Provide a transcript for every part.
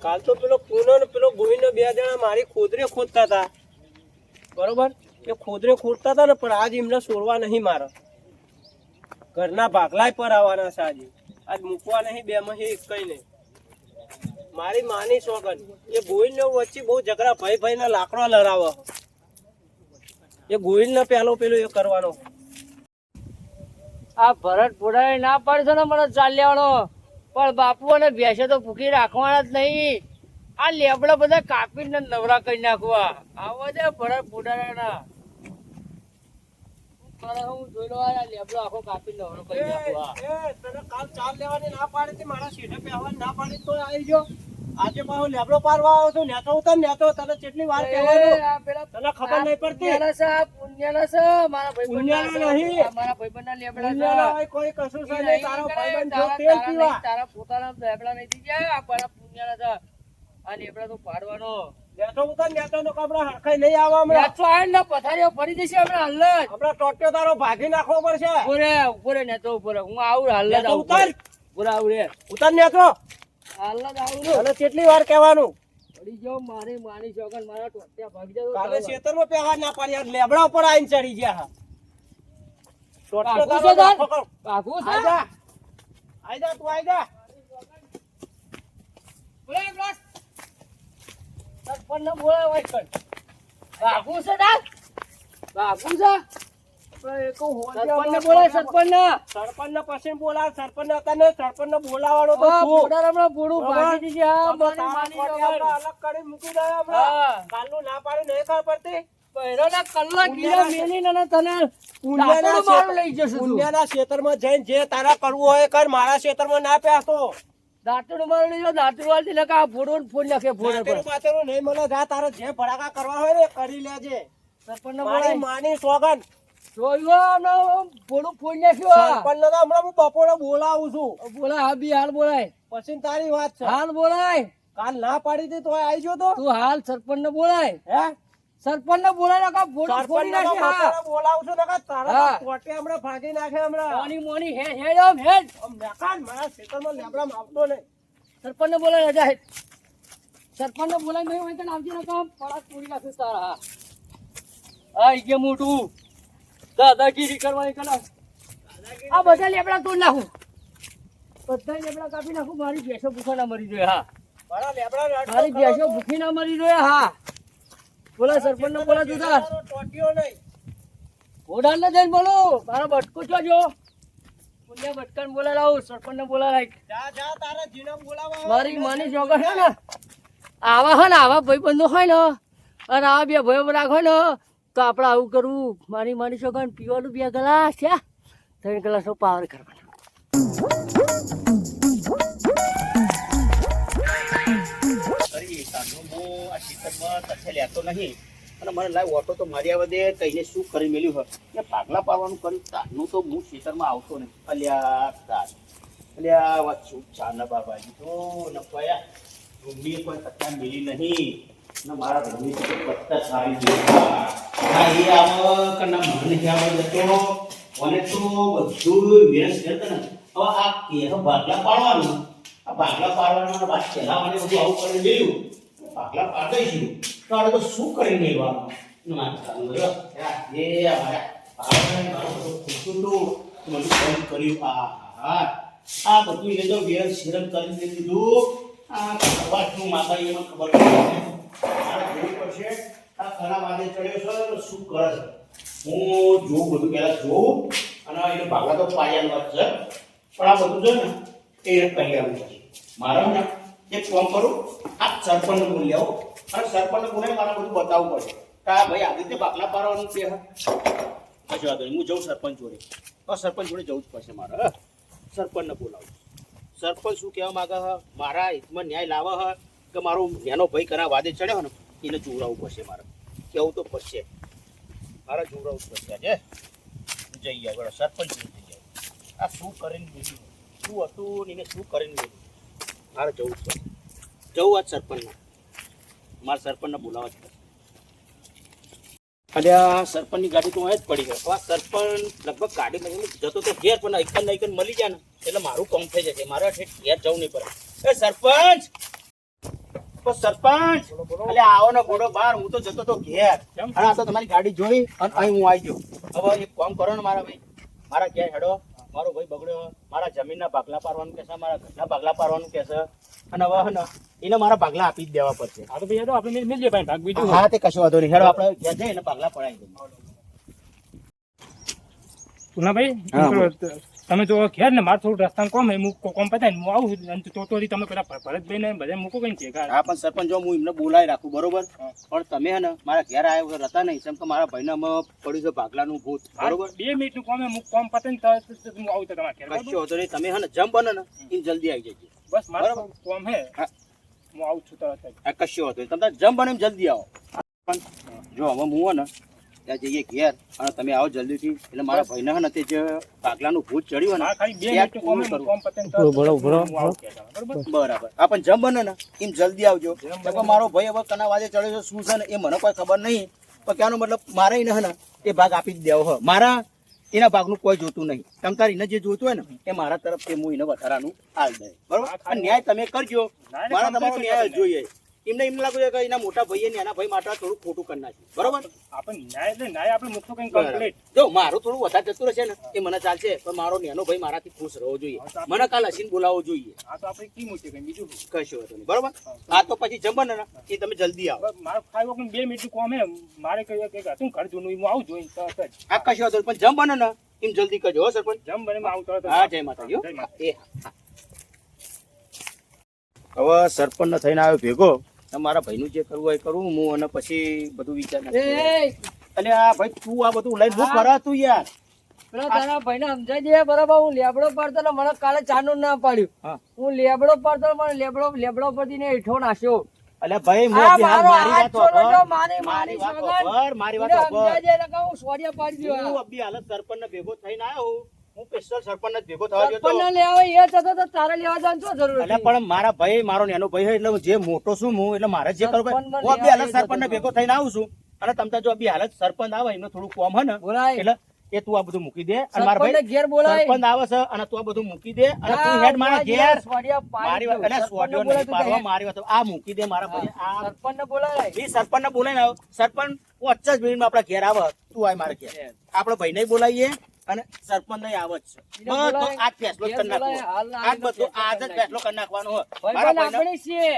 કાલ તો પેલો પૂનો ને પેલો ગોવિંદનો બે જણા મારી ખોદરે ખોદતા હતા, બરોબર? એ ખોદરે ખોદતા હતા ને, પણ આજ એમને છોડવા નહીં મારે. ઘરના ભાગલાય પર આવવાના છે આજે. આજ મૂકવા નહીં, બે માં કઈ નહીં. મારી માની સોગન એ ગોવિંદ વચ્ચે બહુ ઝઘડા ભાઈ ના લાકડો લડાવે. એ ગોવિંદ ને પેલો એ કરવાનો. આ ભરત પોડાય ના પાડશે ને મને ચાલ્યાવાનો, પણ બાપુ અને ભેંસે તો ભૂખી રાખવાના જ નહીં. આ લેબડા બધા કાપીને નવરા કરી નાખવા. આવા દે ભરત પોડાના. હું જોઈ લો, આ લેબડો આખો કાપીને નવરો કરી નાખવા. તને કાલ ચાલ લેવાની ના પાડી હતી, મારા શેઠે પહેવાની ના પાડી તો આવી ગયો. આજે પાછો લેબડો પારવા આવ્યો તો નેતો ઉતર નેતો. તને કેટલી વાર કહેવાનું, તને ખબર નહીં પડતી? પુણ્યના છે મારા ભાઈબંધના લેબડા. કોઈ કશું છે નહીં. તારો ભાઈબંધ જો તેલ પીવા. તારા પોતાના લેબડા નહીં થઈ જાય, આ મારા પુણ્યના છે. આ લેબડા તો પાડવાનો. નેતો ઉતર નેતો નો કપડા હરખાઈ નહીં આવવા હમણાં. નેતો આય ને પથારીઓ ફરી જશે હમણાં હાલ જ. આપડા ટોટ્યો તારો ભાગી નાખવો પડશે. ઉભો રે નેતો ઉભો રે. હું આવું હાલ જ નેતો આવું. ઉતર. ઉભો આવું રે. ઉતર નેતો. હાલ જ આવું. અને કેટલી વાર કહેવાનું? પડી જાઓ મારી માની છોકન મારા ટોટિયા ભાગી જાવ. કાલે ખેતરમાં પહેવા ના પાડી, આ લેબડા ઉપર આવીને ચડી ગયા. ટોટ્યો ભાગવું છે તારો તાર? ભાગવું છે? આઈ જા. આઈ જા તું આઈ જા. સરપંચને બોલાય હોય કણ. ભાગવું છે તાર? ભાગવું છે? સરપંચને બોલાય સરપંચને. સરપંચને પછી બોલાવ. સરપંચને અત્યારે સરપંચને બોલાવવાનો તો હા, છું. પોતાના હમણાં બોલું ભાગી દીધી. હા, તો મારી તારા માની ટોટિયા છોકન. આપણે અલગ કરી મૂકી દે હમણાં. હા. કાલનું ના પાડી નહીં ખબર પડતી? પહેરોના કલાક ગીલા મેલીને ને તને પુણ્યના દાંતરડું મારું લઈ જશું તું. પુણ્યના ખેતરમાં જઈને જે તારા કરવું હોય એ કર. મારા ખેતરમાં ના પેસતો. દાંતરડું મારું લઈ જાઓ. દાંતરડું વાળી એટલે આ ફોડો ને ફોડ નાખે ફોડે પર. દાંતેરું બાતેરું નહીં મળે. જા તારે જે ભડાકા કરવા હોય ને એ કરી લેજે. સરપંચને મારી બોલાય. માની સોગન. જોયું હમણાં ફોડું ફોડ નાખ્યું. સરપંચને તો હમણાં હું બપોરે બોલાવું છું. બોલાય હા બી હાલ બોલાય. પછી તારી વાત છે. હાલ બોલાય. કાલ ના પાડી હતી તો આવી ગયો તો. તું હાલ સરપંચને બોલાય. હે સરપંચને બોલાય નાખા ફોડું ફોડી સરપંચને તો નાખે. હા. બપોરે બોલાવું છું. નકર તારા હા. તો ટોટિયા હમણાં ભાગી નાખે હમણાં. મોની મોની હેડ આમ હેડ. આમ નાખાય ને, મારા ખેતરમાં લેબડામાં આવતો નહીં. સરપંચને બોલાય રાજા હેડ. સરપંચને બોલાય નહીં હોય તો આવજે નાખા પડાક પૂરી નાખીશ તારા. હા આઈ ગયા મોટું દાદાગીરી કરવાની કલા. આ બધા લેબડા તોડ નાખું. બધા લેબડા કાપી નાખું. મારી ભેંસો ભૂખા ના મરી જોઈએ. હા મારા લેબડા રડતો મારી કરો ભેંસો તો ભૂખી ના મરી જોઈએ. હા બોલા સરપંચને બોલા તું તાર. તારો ટોટિયો નહીં. ઘોડાને જઈને બોલો. મારા બટકું છો જો પુણ્ય બટકાને બોલા લાવું. સરપંચને બોલા લાય. જા જા તારા જીને બોલાવા. મારી માની ચોકડ છે ને આવા હે ને આવા ભાઈબંધો હોય ને અને આવા બે ભાઈઓ રાખો ને તો આપણે આવું કરવું. મારી માની ચોકડ પીવાનું 2 ગ્લાસ છે. 3 ગ્લાસનો પાવર કરવાનો. અને મને લાવ ઓટો તો માર્યા વધે કહીને શું કરી મેલ્યું હોય ને ભાગલા પાડવાનું કર્યું. તારનું તો હું ખેતરમાં આવતો નહીં. અલ્યા વાત શું ચાના બાબાજી તો ન પયા રૂમની કોઈ પત્તા મેલી નહીં ને મારા ઘરની પત્તા સારી જોવા એ આવો કે ના મને ક્યાં જતો મને તો બધું વેસ કરતા ને. હવે આ કે ભાગલા પાડવાનું, આ ભાગલા પાડવાનું વાત પહેલા મને બધું આવું કરી દેવું. ભાગલા પાડ દઈશું તો આ તો શું કરી લેવાનું એ અમારા મારું બધું ખુશું હતું. મને ફોન કર્યું. આ બધું એને તો વેર શેરન કરી દીધું. આ ખબર માતા એને ખબર પડે મારે જોવું પડશે. આ ખરા વાદે ચડ્યો છે શું કરે છે. હું જોઉં બધું પહેલાં જોઉં અને એને ભાગલા તો પાયાની વાત છે. પણ આ બધું છે ને એને કહી આવવું છે મારે ને એક ફોન કરું. આ સરપંચને બોલી આવો અને સરપંચને બોલે મારે બધું બતાવવું પડે કે આ ભાઈ આવી રીતે બાકલા પાડવાનું છે. કશું વાંધો નહીં, હું જઉં સરપંચ જોડે. સરપંચ જોડે જવું જ પડશે મારે. સરપંચને બોલાવું. સરપંચ શું કહેવા માગે છે મારા હિતમાં ન્યાય લાવે છે કે મારો નેનો ભાઈ કના વાદે ચડ્યો ને એને જોવડાવવું પડશે. મારે કહેવું તો પડશે. મારે જોવડાવવું જ પડશે. આજે જઈ આવ સરપંચ જઈ આવ. આ શું કરીને બીજું શું હતું ને એને શું કરીને બીજું મારે જવું જ પડશે. જવું આજ સરપંચના મારા સરપંચને બોલાવવા જ પડશે. અને આ સરપંચની ગાડી તો અહીં જ પડી ગઈ. આ સરપંચ લગભગ ગાડી લઈને જતો તો ઘેર પણ એકન મળી જાય ને એટલે મારું કામ થઈ જશે. મારે ઘેર જવું નહીં પડે. એ સરપંચ તો સરપંચ એટલે આવો ને બોલો બાર, હું તો જતો તો ઘેર. કેમ? અને આ તો તમારી ગાડી જોઈ અને અહીં હું આવી ગયો. હવે એક કામ કરો ને મારા ભાઈ, મારા ઘેર હેડો. મારો ભાઈ બગડ્યો, મારા જમીનના ભાગલા પાડવાનું કે છે, મારા ઘરના ભાગલા પાડવાનું કે છે. અને હવે હે ને એને મારા ભાગલા આપી જ દેવા પડશે. આ તો ભાઈ આપણે મિલ જઈએ ભાઈ ભાગ બીજું હા તે કશો વાંધો નહીં. હેડો આપણે ઘેર જઈને ભાગલા પડાવી દઈએ. ભાઈ હા, તમે જો ઘેર ને મારે થોડું રસ્તામાં કોમ હે, હું કોમ પતાય ને હું આવું અને ટોટોરી તમે પેલા ભરતભાઈ ને બધા મૂકો કઈ છે હા પણ સરપંચ જો હું એમને બોલાવી રાખું બરોબર, પણ તમે હે ને મારા ઘેર આવ્યા વગર હતા નહીં, કેમ કે મારા ભાઈને અમે પડ્યું છે ભાગલાનું ભૂત બરોબર. 2 મિનિટનું કોમ હે, હું કોમ પતાય ને તો હું આવું તો તમારા ઘેર બરાબર? કશો વાંધો નહીં. તમે હે ને જમ બને ને એ જલ્દી આવી જજો. બસ મારે બરાબર. કોમ હે, હા. હું આવું છું તરત જ. આ કશો વાંધો નહીં. તમે જમ બને એમ જલ્દી આવો. પણ જો હવે હું હે ને ત્યાં જઈએ ઘેર અને તમે આવો જલ્દીથી, એટલે મારા ભાઈને હે ને તે જે ભાગલાનું ભૂત ચડ્યું હોય મારે ખાલી 2 ત્યાં મિનિટનું કોમ હે, પૂરું કોમ પતાય ને તરત જ હું આવું ઘેર, બરાબર? ને બરાબર. આ પણ જમ બને ને એમ જલ્દી આવજો. કેમ કે મારો ભાઈ હવે કના વાજે ચડ્યો છે શું છે ને એ મને કોઈ ખબર નહીં, પણ કહેવાનો મતલબ મારે એને હે ને એ ભાગ આપી જ દેવો હોય. મારા એના ભાગનું કોઈ જોતું નહીં. તમ તારે એને જે જોતું હોય ને એ મારા તરફથી હું એને વધારાનું આલ દે બરોબર. આ ન્યાય તમે કરજો. મારા તમારો ન્યાય જ જોઈએ. એમને એમ લાગે છે કે એના મોટા ભાઈએ ને એના ભાઈ માટે થોડું ખોટું કરી નાખ્યું બરોબર. આપણે ન્યાય એટલે ન્યાય આપણે મૂકતો કઈ કમ્પ્લીટ. જો મારું થોડું વધારે જતું રહેશે ને એ મને ચાલશે, પણ મારો નાનો ભાઈ મારાથી ખુશ રહેવો જોઈએ. મને કાલ હસીને બોલાવવો જોઈએ. આ તો આપણે કી મૂકીએ કઈ બીજું શું? કશો વાંધો નહીં બરોબર. આ તો પછી જમવાનું ને એ તમે જલ્દી આવો. હવે મારે ખાઈ વખત 2 મિનિટનું કોમ હે, મારે કઈ હતું ઘર જૂનું હું આવું જોઈને તરત જ. આ કશો વાંધો નહીં, પણ જમવાનું ને એમ જલ્દી કરજો હો સરપંચ. જમ બને આવું તરત જ. હા જય માતાજી હો. જય માતા. એ હા. હવે સરપંચ ને થઈને આવ્યો ભેગો. મારા ભાઈનું જે કરવું હોય એ કરું હું, અને પછી બધું વિચાર એટલે આ ભાઈ તું આ બધું લઈને શું કરે તું યાર? પેલા તારા ભાઈને સમજાઈ દે બરાબર. હું લેબડો પાડતો ને મને કાલે ચાનું ના પાડ્યું. હા. હું લેબડો પાડતો મને લેબડો પરથી ને હેઠો નાખ્યો. એટલે ભાઈ હું આ બી હાલ મારો મારી હાથ વાત છોડો હોભળ. છો, મારી મારી વાત સોગંદ. હોભળ, મારી વાત એને હોભળ. સમજાઈ દે ને કે હું સોડિયા પાડી દઉં. હું અબી હાલત સરપંચ ને ભેગો થઈને આવ્યો. હું સ્પેશિયલ સરપંચ ને ભેગો થવા ગયો તો. સરપંચને લેવા એ જતો તો તારે લેવા જવાનું શું જરૂર એટલે હતી? પણ મારા ભાઈ મારો નાનો ભાઈ હોય એટલે હું જે મોટો છું હું, એટલે મારે જે કરવું હોય. સરપંચમાં હું અબી હાલત લેવા સરપંચ ને ભેગો થઈને આવું છું. અને તમ તાર જો અબી હાલત સરપંચ આવે એમને થોડું કોમ હે ને બોલાય. એટલે એ તું આ બધું મૂકી દે. અને મારા સરપંચને ભાઈ ઘેર બોલાય. સરપંચ આવે છે અને તું આ બધું મૂકી દે અને તું ના, હેડ મારા બોલાય ઘેર. સોડિયા મારી પાડી વાત દઉં. એટલે સરપંચને સોડિયો બોલાય નહીં તું પાડવા, ત્યાં. મારી વાત આ મૂકી દે મારા ભાઈ. આ સરપંચને બોલાય. ઈ સરપંચને બોલાવીને આવ. સરપંચ 50 મિનિટમાં આપણા ઘેર આવે. તું આય મારા ઘેર. આપણે ભાઈને બોલાવીએ અને સરપંચ નહીં આવે જ છે. એને બધો બોલાય. આજ ફેસલો જ કરી નાખવો. બોલાય. હાલ ના આજ બધો આવી આજ જ ફેસલો કરી નાખવાનો હોય. ભાઈ મારા પણ ભાઈને આપણે છીએ.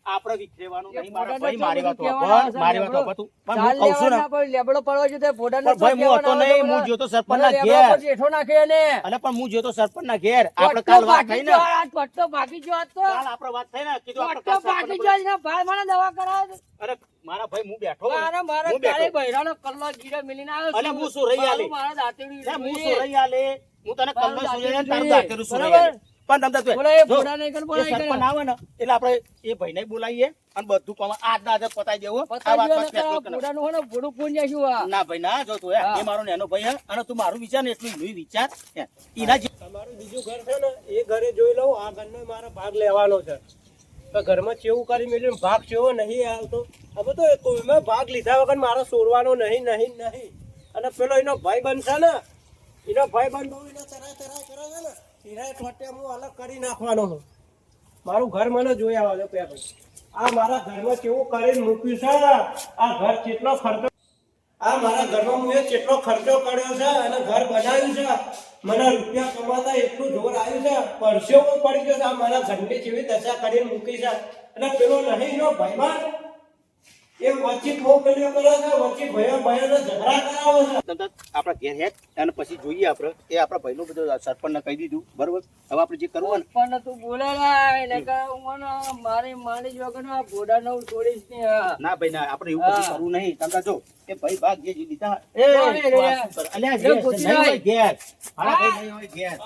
આપણે વિખરેવાનું નહીં. મારા ભોડાને ભાઈ મારી વાત ચોકડી હોભળ, કહેવાના મારી વાત છે, હોભળ તું. પણ ચાલ હું કહું છું ને લેવાના પણ લેબડો પડવા જોઈએ તો ભોડાને પણ ભાઈ હું હતો કહેવાના નહીં, બધા. હું જ્યો તો સરપંચના મને લેબડો ઘેર. પર જેઠો નાખે એને. અને પણ હું જ્યો તો સરપંચના ઘેર. આપણે પટ્ટો કાલ વાત ભાગી થઈ ને, ગયો, આજ પટ્ટો ભાગી ગયો આજ તો. કાલ આપણે વાત થઈ ને, કીધું આપણે પટ્ટો કાલ સરપંચને ભાગી ગયો એના ભાઈ મને દવા કરાવે. અરે મારા ભાઈ હું બેઠો હું મારા બેઠો. તારે બૈરાનો કલ્લો ગીરે મિલીને આવ્યો અલે છું. હું શું રહી આલે? મારા દાંતેડું લે, હું જોઈએ. શું રહી આલે? હું તને તારું કલ્લો સુઈ દાંતેડું તારું જોઈએ. દાંતેડું સુઈ બરાબર? આલે. પણ તમ તાર બોલે એ જો, ભોડા નહીં કર, બોલા એ નહીં સરપંચ કર. આવે ને એટલે આપણે એ ભાઈને બોલાવીએ અને બધું કામ આજ ના આજે પતાઈ દેવું. આ પતાવી વાત દો પર ને ફેસલો તારા કરવાનો. ભોડાનું હોય ને ભોડું પૂન જઈશું આ. ના ભાઈ ના જો તું હે, હા. એ મારો નાનો ભાઈ હે અને તું મારું વિચાર ને એટલું એનું વિચાર હે. એના જે તમારું બીજું ઘર છે ને એ ઘરે જોઈ લઉં. આ ઘરનો મારો ભાગ લેવાનો છે. તો ઘરમાં ચેવું કરી મેળ્યું ભાગ ચેવો નહીં આવતો. હવે તો કોઈમાં ભાગ લીધા વગર મારો સોરવાનો નહીં નહીં નહીં. અને પેલો એનો ભાઈ બનશે ને, એનો ભાઈ બન બહુ એનો તરાય તરાય કરે છે ને, હીરા ટોટે હું અલગ કરી નાખવાનો છું. મારું ઘર મને જોઈ આવવા દો પહેલા. આ મારા ઘરમાં કેવું કરીને મૂક્યું છે. આ ઘર કેટલો ખર્ચો, આ મારા ઘરમાં હું કેટલો ખર્ચો કર્યો છે અને ઘર બનાવ્યું છે. મને રૂપિયા કમાતા એટલું જોર આવ્યું છે, પરસેવો પડી ગયો છે. આ મારા ઘરની જેવી દશા કરીને મૂકી છે. અને પેલો નહીં એનો ભાઈમાં એ વચ્ચે બહુ પેલીઓ કરે છે, વચ્ચે ભયો ઝઘડા કરાવે છે. તમ તાર આપણા ઘેર હેડ અને પછી જોઈએ આપણે. એ આપણા ભાઈનું બધું સરપંચને કહી દીધું બરોબર. હવે આપણે જે કરવું હોય ને પણ તું બોલે ના એને કે હું મારી માની જ વગર આ ભોડાને હું છોડીશ નહીં. હા. ના ભાઈ ના, આપણે એવું બધું હા. કરવું નહીં. તમ તાર જો એ ભાઈ ભાગ જે લીધા એ, તું આ શું કરે? અલ્યા એ ઘેર છે, ગોતી નહીં હોય લાય. ઘેર. મારા ભાઈ નહીં હોય ઘેર.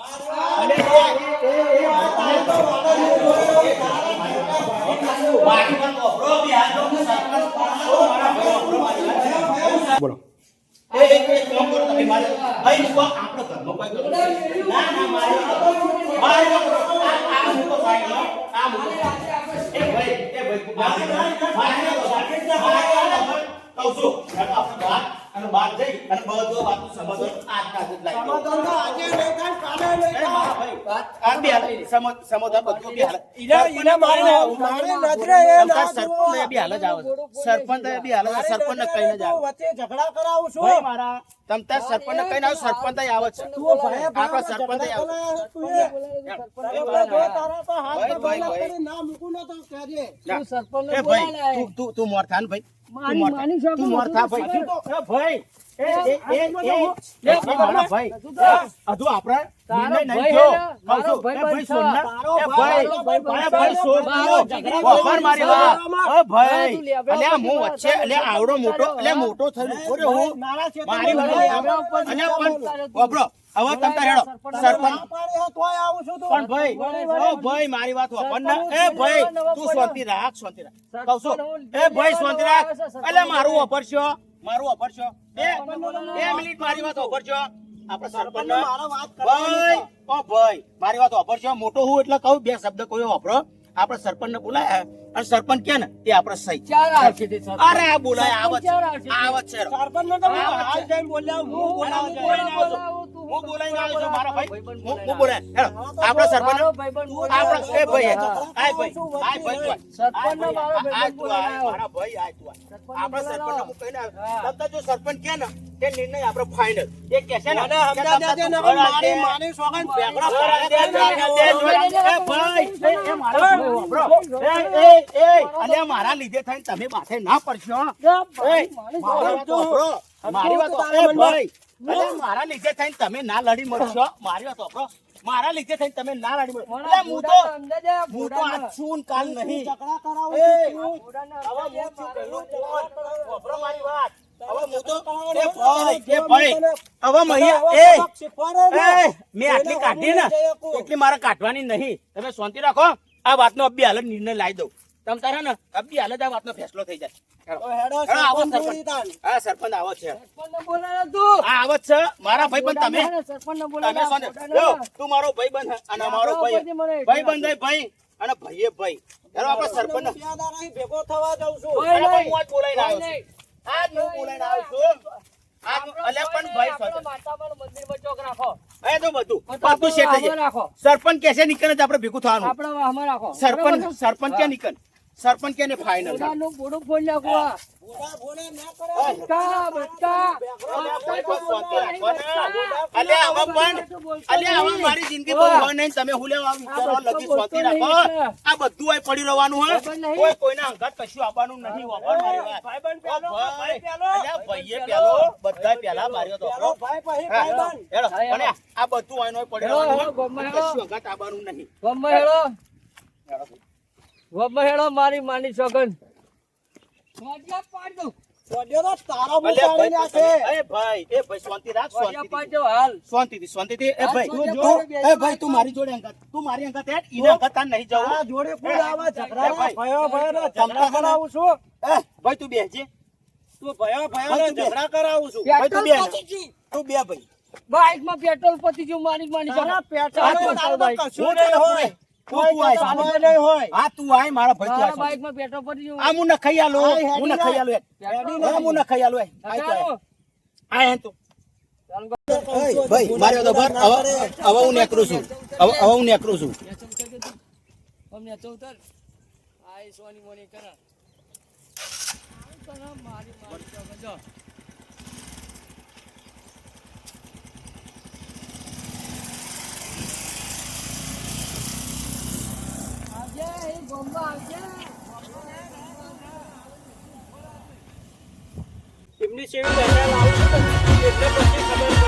મારી વાત ઓભળો, બી હાલ તો હું સરપંચ પાડો, મારા ભાઈ ઓભળો, મારી વાત. બોલો. એક કામ કરો તમે મારે ભાઈ હું આપણો ઘરમાં કોઈ કરું નહીં. ના ના મારી આ મૂકો સાઈડ લો. આ મૂકો એ ભાઈ મારી કહું છું આપણે વાત અને બહાર જઈ અને બધું વાતનું સમાધાન આજના જ લાવી દઉં. સમાધાન તો આજે નહીં થાય, કાલે નહીં એ મારા થાય. ભાઈ, આ બે હાલ, સમાધાન બધું બે હાલ. એને મારી નજરે એ ના સરપંચ એ બે હાલ જ આવે છે. સરપંચ એ બે હાલ જ, સરપંચને કહીને જ આવે. વચ્ચે ઝઘડા કરાવું છું. ભાઈ મારા તમતાર સરપંચને કહીને આવે, સરપંચ ય આવે છે. તું ભાઈ આપણા સરપંચ ય આવે. તારા તો હાથ ભાઈ, ભાઈ, પકડેલા ભાઈ. કરી ના મૂકું ને તો કહેજે. તું સરપંચને એ બોલાય ભાઈ, લે. તું મોર થા ને ભાઈ. તું મોર થા. માની છોકરો તું મોર થા ભાઈ. એ ભાઈ, એ મારા ભાઈ. હજુ આપણે તારો નિર્ણય નહીં ભાઈ થયો. હે ને? કહું છું. મારો એ ભાઈ ભાઈ સોનના. તારો એ ભાઈ, ભાઈ, તારો એ ભાઈ સોન મારો તું. જીગરી વફાર મારી વાત. એ ભાઈ, તું લેબડા અલ્યા હું ઉપર વચ્ચે, અલ્યા આવડો મોટો, અલ્યા મોટો થઈને ઉભો રહ્યો હું. મારા ક્ષેત્રમાં મારી વાત નહીં સાંભળો. આવે. અલ્યા પણ વાપરો. હવે તમે તાર હેડો. સરપંચ ના પાડી હે તોય આવું છું તું. પણ ભાઈ, ઓ ભાઈ મારી વાત વાપર ને. એ ભાઈ, તું શાંતિ રાખ, શાંતિ રાખ. કહું છું. એ ભાઈ શાંતિ રાખ. અલ્યા મારું વાપરશો, મારું વાપરશો. બે મિનિટ મારી વાત વાપરશો. આપણે સરપંચ મારા વાત કરવાની ભાઈ, ઓ ભાઈ મારી વાત વાપરશો. મોટો હું એટલે કહું, બે શબ્દ કોઈ વાપરો. આપણે સરપંચને બોલાય અને સરપંચ કે ને એ આપણે સહી. ચાર આવશે તે સરપંચ. અરે આ બોલાય આવત છે, આવત છે. સરપંચને તો હું હાલ જઈને બોલ્યા, હું બોલાવા જાય. હું બોલાઈને આવ્યો છું મારા ભાઈ. હું બોલાય. હેડો. આપણે સરપંચ મારો ભાઈબંધ બોલાય. આપણે એ ભાઈ હા. આય ભાઈ આય ભાઈ સરપંચનો મારો ભાઈબંધ બોલાય. મારા ભાઈ આય તું આપણે બોલાવો. સરપંચ હું કહીને હા. તમતા જો સરપંચ કે ને તે નિર્ણય આપણે ફાઇનલ એ કે છે ને મને કે સમજા તમતા દેજે ને તું ઘર મારી આલ દે. માની સોગંદ ભેગડા ઘર આલ દે, ઘર આલ દે, ઘર આલ દે. એ ભાઈ એ મારા ભાઈ વાપરો. એ અલ્યા મારા લીધે થઈને તમે માથે ના પડશો. એ મારી વાત વાપરો. મારી વાત વાપરો. એ ભાઈ અલ્યા મારા લીધે થઈને તમે ના લડી મળશો. મારી વાત વાપરો. મારા લીધે થઈને તમે ના લડી મળશો. એટલે હું તો આજ છું ને કાલ નહીં. ઝઘડા કરાવું એ, છું તું. હવે હું છું પેલું કોણ? વાપરો મારી વાત. હવે હું તો એ ભાઈ હવે મૈયા મેં આટલી કાઢી ને એટલી મારે કાઢવાની નહીં. તમે શાંતિ રાખો. આ વાતનો અબ્બી હાલ જ નિર્ણય લાવી દઉં. તમ તારે ને અબ્બી હાલ જ આ વાતનો ફેસલો થઈ જાય. હેડો. હેડો, આવો સરપંચ. હા સરપંચ આવો છે. સરપંચને બોલાય તું. આ આવો જ છે મારા ભાઈબંધ. તમે સરપંચને તમે બોલાય. શાંતિ. જો, તું મારો ભાઈબંધ છે અને મારો ભાઈ ભાઈબંધ છે ભાઈ અને ભાઈએ ભાઈ. હેડો આપણે સરપંચ ભેગો થવા જાઉં છું. ભાઈ હું નહીં. આજ બોલાઈને આવ્યો છું. આજ હું બોલાઈને આવ્યો છું. આજ અલ્યા પણ ભાઈ શાંતિ. માતામાં મંદિરમાં ચોક રાખો. એ તો બધું બધું સેટ થઈ જાય. રાખો. સરપંચ કેસે નીકળે આપણે ભેગું થવાનું. આપણે વાહમાં રાખો. સરપંચ કે નીકળ. સરપંચ કે ને ફાઇનલ. બોડાનું બોડું ફોન નાખો આ. ભોળા ભોળે ના કરે. બટકા, બટકા. અલ્યા હવે પણ અલ્યા હવે મારી જિંદગી બહુ હોય નહીં. તમે હું લેવા વિચારો લગી શાંતિ રાખો. આ બધું હોય પડી રહેવાનું હે. કોઈ કોઈના અંગત કશું આવવાનું નહીં. વાપર મારી વાત. ભાઈબંધ ઓ પેલો, ભાઈ, ભાઈ પેલો. અલ્યા ભાઈએ પેલો, બધાય પેલા માર્યો તો. પેલો ભાઈ પછી હા, ભાઈબંધ. હેડો. અને આ બધું હોય ને હોય પડી હેડો, રહેવાનું હેડો, ગોમમાં હે. હેડો. કશું અંગત આવવાનું નહીં. ગોમમાં હેડો. ગોમમાં હેડો, મારી માની સોગન. વાડિયા પાડ દઉં. સોડ્યો તો તારો મું અલ્યા પાડી નાખે. એ ભાઈ શાંતિ રાખ. વાડિયા પાડ શાંતિ દઉં હાલ. શાંતિથી. એ ભાઈ તું તું જોડે એ ભાઈ તું મારી જોડે અંગત. તું મારી અંગત હેડ. ઈને અંગત તાર નહીં જવું. તારા જોડે કોઈ આવા ઝઘડા એ ભાઈ. ભયો ભયો ઝઘડા જમતા કરાવું છું. એ ભાઈ તું બેસજે. તું ભયો ભયો ભાઈ, તું બે. ઝઘડા કરાવું છું. ભાઈ તું બે. પતી ગયું. તું બે ભાઈ. બાઈકમાં પેટ્રોલ પતી ગયું મારી માની તારા સોગન. પેટ્રોલ ચાલ, તારું બાઈક. તો કશું નહીં હોય. તું આય. તારું નહીં હોય. હા તું આય મારા ભાઈ તું મારા આય. બાઈકમાં પેટ્રોલ પતી ગયું. આ હું ન ખાઈ આલો. આય, હેડી હું ન ખાઈ આલો. પેટ્રોલ હા હું ન ખાઈ આલો. આય તું આય. ચાલો. આય હે તું. ચાલો. ભાઈ મારે તો બર હવે હું નેકરું છું. હવે હું નેકરું છું. અમને ચૌતર આય સોની મોની કરા મારી મારી સોગન જો. આવજે, એ ગોમમાં આવજે. એમની સેવી દશા લાવું છું એટલે પછી ખબર